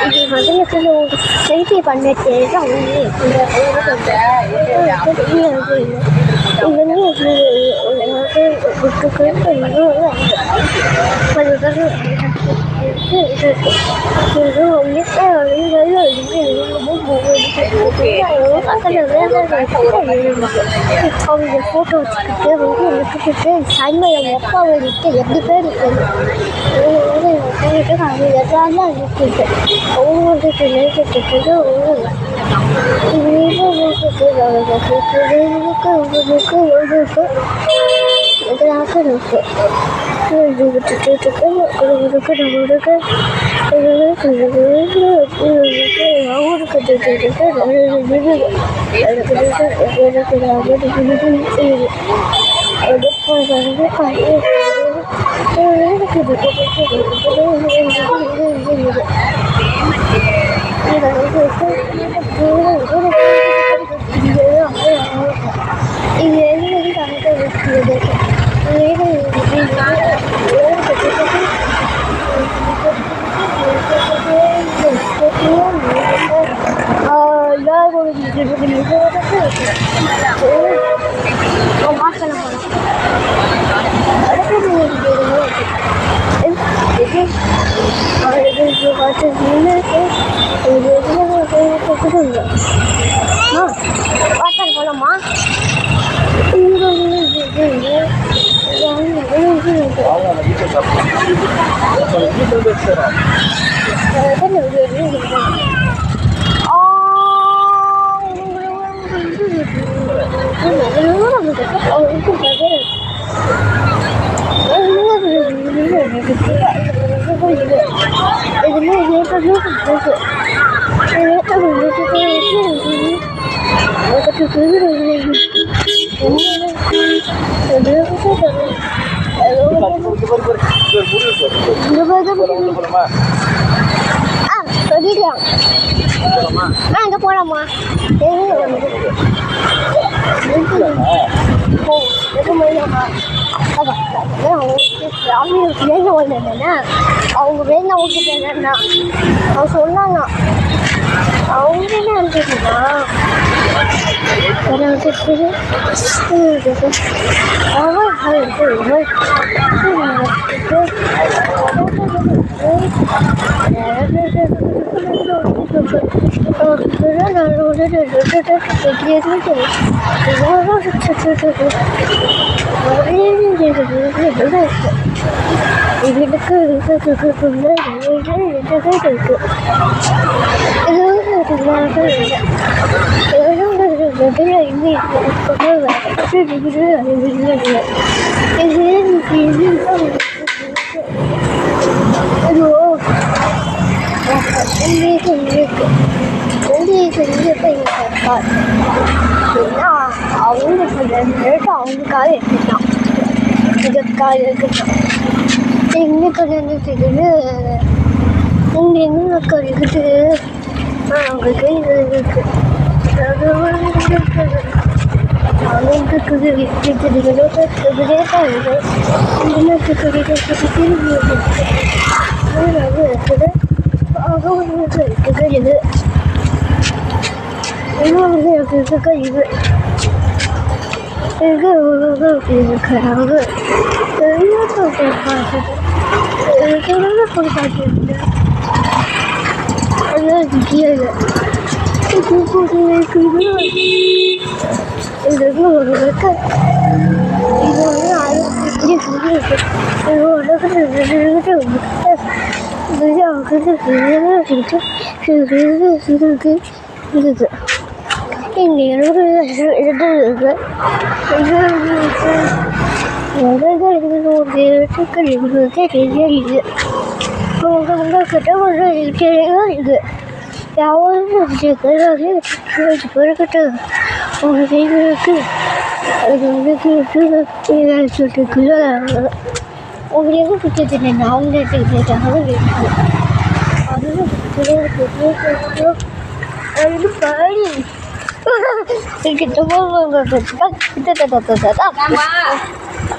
இது மகனுக்கு ஒரு செல்ஃபி பண்ணிட்டு அவங்க அவங்க ஃபோட்டோ வச்சுக்கிட்டு விட்டுக்கிட்டு சைமையை அப்பா விட்டு எப்படி பேர் அவங்க எதாவது இருக்குது அவங்களுக்கு நினைச்சிட்டு எதிராக இருக்கு போலாமா அங்கே போலாமா அவங்க வேணா ஓகே என்னன்னா அவங்க சொன்னாங்க அவங்க என்ன இருந்துச்சுன்னா அவங்களுக்காக எடுத்துட்டான் இதுக்காக எடுத்துட்டான் எங்களுக்கு இருக்குது இங்கே என்ன இருக்குது அவங்களுக்கு இது இருக்கு அவங்களுக்கு இது இது இருக்கிறாங்க kita